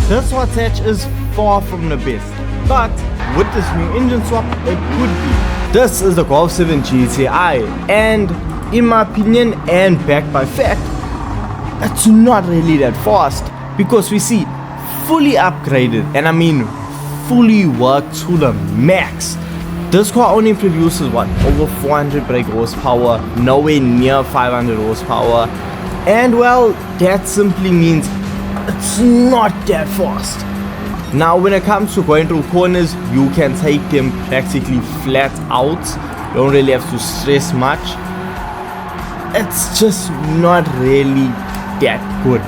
This hot hatch is far from the best, but with this new engine swap, it could be. This is the Golf 7 GTI, and in my opinion, and backed by fact, it's not really that fast, because we see fully upgraded, and I mean fully worked to the max. This car only produces what, over 400 brake horsepower, nowhere near 500 horsepower, and well, that simply means it's not that fast. Now when it comes to going through corners, you can take them practically flat out. You don't really have to stress much. It's just not really that good.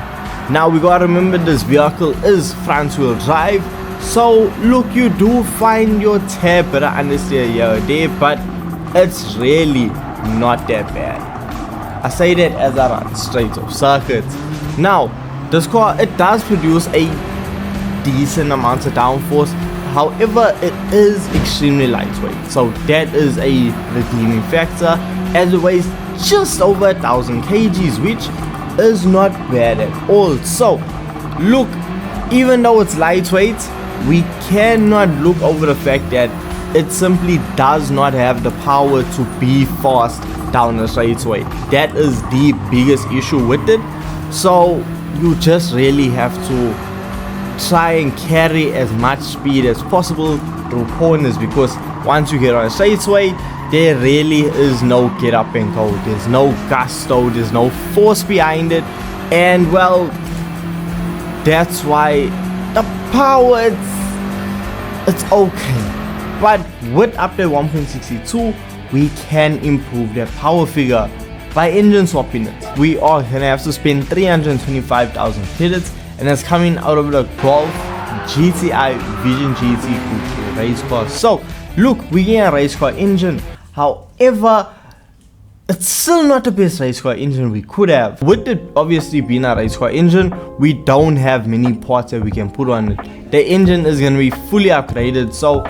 Now we gotta remember this vehicle is front wheel drive, so look, you do find your tad better understeer here or there, but it's really not that bad. I say that as I run straight off circuit. Now this car, it does produce a decent amount of downforce, however it is extremely lightweight, so that is a redeeming factor, as it weighs just over 1000 kgs, which is not bad at all. So look, even though it's lightweight, we cannot look over the fact that it simply does not have the power to be fast down a straightaway. That is the biggest issue with it, so you just really have to try and carry as much speed as possible through corners, because once you get on a straightaway, there really is no get up and go, there's no gusto, there's no force behind it, and well, that's why the power, it's okay. But with update 1.62, we can improve that power figure by engine swapping it. We are gonna have to spend 325,000 credits, and it's coming out of the Golf GTI Vision GT race car. So look, we get a race car engine, however it's still not the best race car engine we could have. With it obviously being a race car engine, we don't have many parts that we can put on it. The engine is going to be fully upgraded, so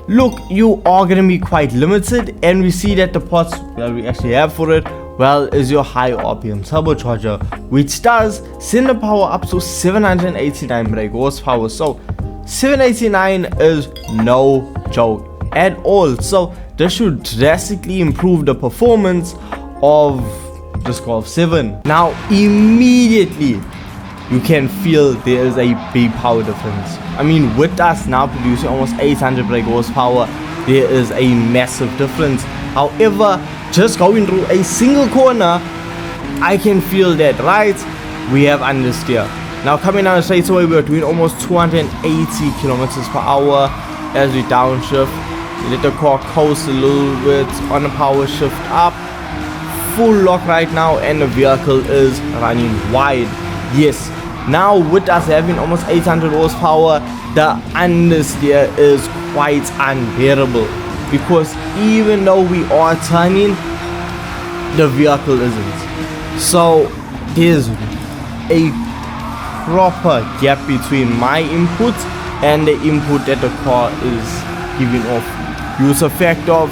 look, you are going to be quite limited, and we see that the parts that we actually have for it, well, is your high RPM turbocharger, which does send the power up to 789 brake horsepower. So 789 is no joke at all, so this should drastically improve the performance of this Golf 7. Now immediately you can feel there is a big power difference. I mean, with us now producing almost 800 brake horsepower, there is a massive difference. However, just going through a single corner, I can feel that, right? We have understeer. Now coming down the straightaway, we are doing almost 280 kilometers per hour as we downshift. Let the car coast a little bit on the power shift up. Full lock right now, and the vehicle is running wide. Yes, now with us having almost 800 horsepower, the understeer is quite unbearable, because even though we are turning, the vehicle isn't. So there's a proper gap between my input and the input that the car is giving off. Use a fact of,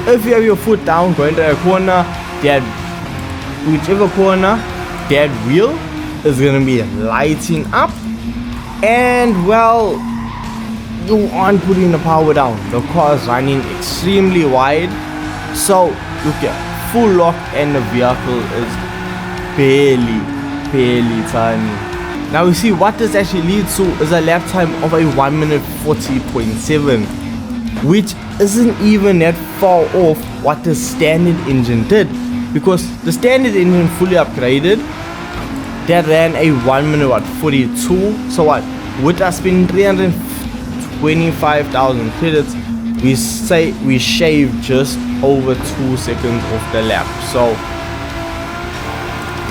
if you have your foot down going to a corner, that whichever corner, that wheel is going to be lighting up, and well, you aren't putting the power down. The car is running extremely wide, so look at full lock, and the vehicle is barely turning. Now we see what this actually leads to is a lap time of a 1 minute 40.7, which isn't even that far off what the standard engine did, because the standard engine fully upgraded, that ran a 1 minute 42. So what, with us spending 325,000 credits, we say we shave just over 2 seconds off the lap. So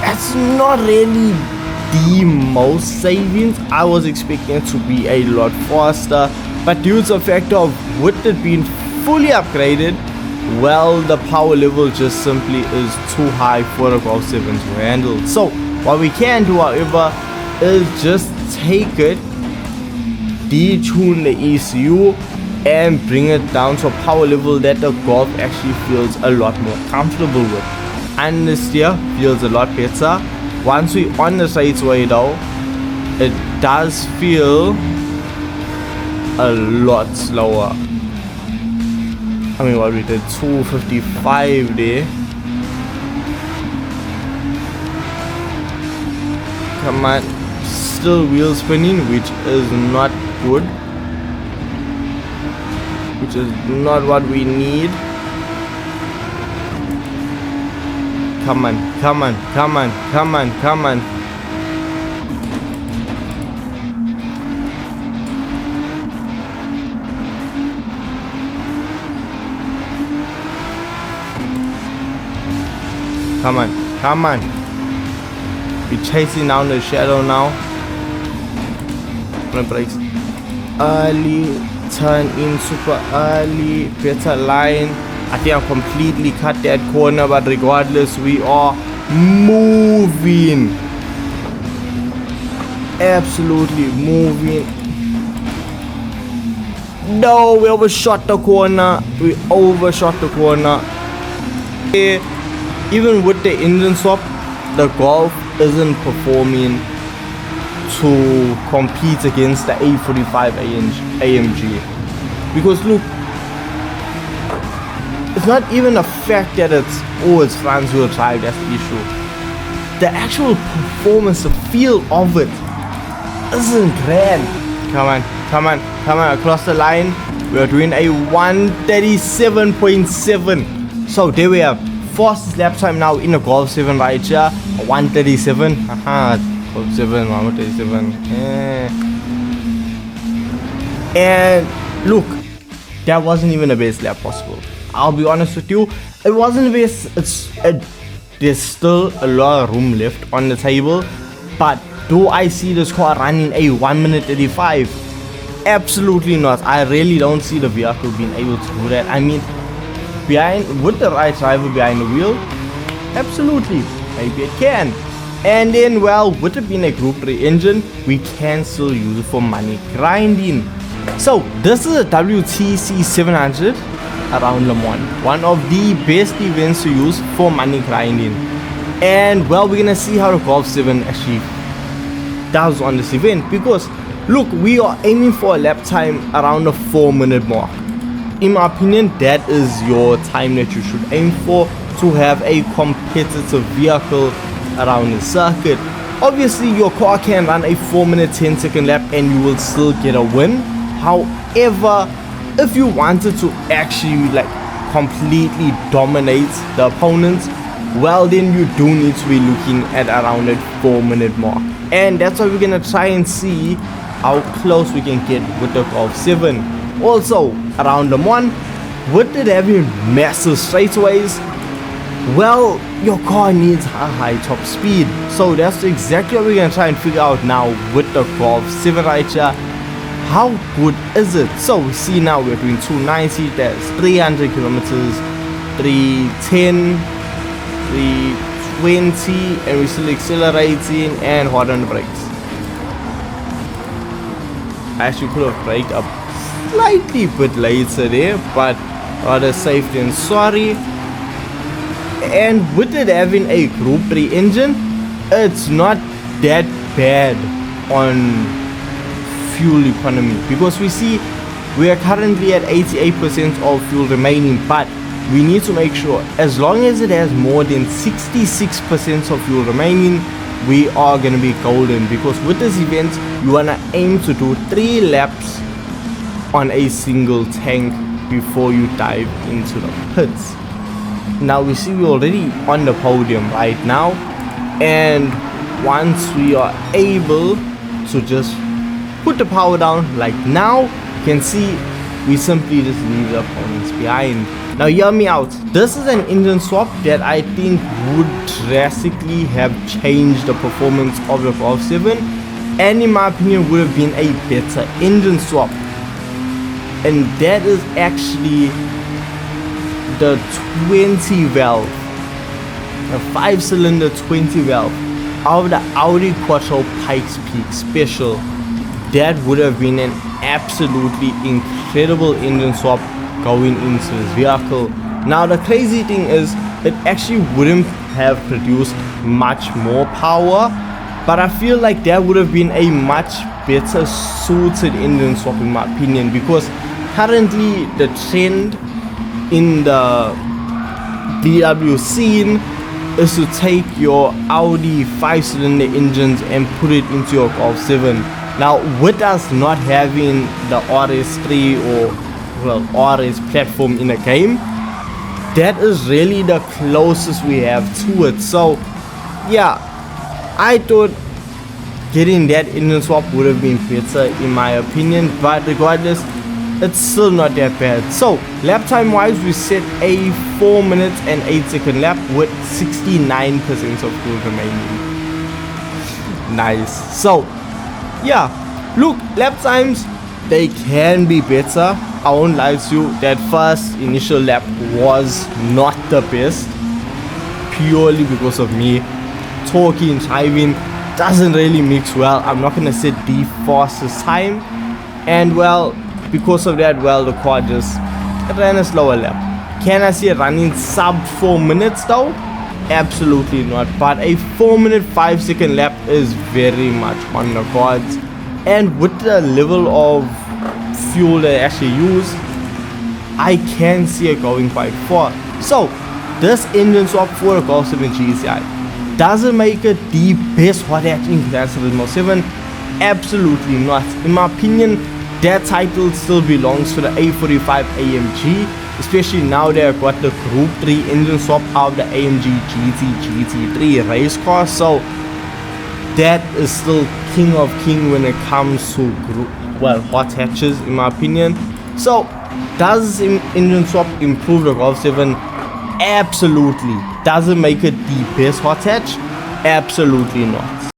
that's not really the most savings. I was expecting it to be a lot faster, but due to the fact of with it being fully upgraded, well, the power level just simply is too high for the Golf 7 to handle. So what we can do, however, is just take it, detune the ECU, and bring it down to a power level that the Golf actually feels a lot more comfortable with. And the steer feels a lot better. Once we on the straightaway though, it does feel a lot slower. I mean, what we did 255 there. Come on, still wheel spinning, which is not good, which is not what we need. Come on, come on, come on, come on, come on. Come on, come on. We're chasing down the shadow now. Brakes early, turn in super early, better line. I think I completely cut that corner, but regardless, we are moving. Absolutely moving. No, we overshot the corner. We overshot the corner. Even with the engine swap, the Golf isn't performing to compete against the A45 AMG. Because look, it's not even the fact that it's front wheel drive that's the issue. The actual performance, the feel of it isn't grand. Come on, come on, come on, across the line. We are doing a 137.7. So there we have fastest lap time now in the Golf 7 right here. 137. Haha, Golf 7, 137. Yeah. And look, that wasn't even the best lap possible. I'll be honest with you, it wasn't the best. There's still a lot of room left on the table, but do I see this car running a 1 minute 35? Absolutely not. I really don't see the vehicle being able to do that. I mean, with the right driver behind the wheel, absolutely, maybe it can. And then, well, with it being a Group 3 engine, we can still use it for money grinding. So this is a WTC 700 around Le Mans, one of the best events to use for money grinding. And well, we're gonna see how the Golf 7 actually does on this event, because look, we are aiming for a lap time around the 4-minute mark. In my opinion, that is your time that you should aim for to have a competitive vehicle around the circuit. Obviously, your car can run a 4-minute 10-second lap and you will still get a win. However, if you wanted to actually like completely dominate the opponents, well, then you do need to be looking at around that 4-minute mark. And that's why we're gonna try and see how close we can get with the Golf 7. Also, around Le Mans, with it having massive straightaways, well, your car needs a high top speed. So that's exactly what we're gonna try and figure out now with the Golf 7 right here. How good is it? So we see now we're doing 290, that's 300 kilometers, 310, 320, and we're still accelerating and hard on the brakes. I actually could have braked up slightly bit later there, but rather safe than sorry. And with it having a Group 3 engine, it's not that bad on fuel economy, because we see we are currently at 88% of fuel remaining, but we need to make sure as long as it has more than 66% of fuel remaining, we are going to be golden. Because with this event, you want to aim to do 3 laps on a single tank before you dive into the pits. Now we see we're already on the podium right now, and once we are able to just put the power down like now, you can see we simply just leave the opponents behind. Now hear me out, this is an engine swap that I think would drastically have changed the performance of the Golf 7, and in my opinion would have been a better engine swap. And that is actually the 20 valve, the 5-cylinder 20 valve of the Audi Quattro Pikes Peak Special. That would have been an absolutely incredible engine swap going into this vehicle. Now the crazy thing is, it actually wouldn't have produced much more power but I feel like that would have been a much better suited engine swap in my opinion, because currently the trend in the VW scene is to take your Audi 5-cylinder engines and put it into your Golf 7. Now, with us not having the RS3 or RS platform in a game, that is really the closest we have to it. So yeah, I thought getting that engine swap would have been better in my opinion, but regardless, it's still not that bad. So lap time wise, we set a 4 minutes and 8 second lap with 69% of fuel remaining. Nice. So yeah, look, lap times, they can be better. I won't lie to you, that first initial lap was not the best, purely because of me. Talking, driving doesn't really mix well. I'm not gonna set the fastest time, and well, because of that, well, the car just ran a slower lap. Can I see it running sub 4 minutes though? Absolutely not, but a 4 minute 5 second lap is very much on the cards, and with the level of fuel they actually use, I can see it going quite far. So this engine swap for the Golf 7 GTI, does it make it the best hot hatch in Gran Turismo 7? Absolutely not. In my opinion, that title still belongs to the A45 AMG, especially now they have got the Group 3 engine swap out of the AMG GT3 race car. So that is still king of king when it comes to hot hatches in my opinion. So does engine swap improve the Golf 7? Absolutely. Does it make it the best hot hatch? Absolutely not.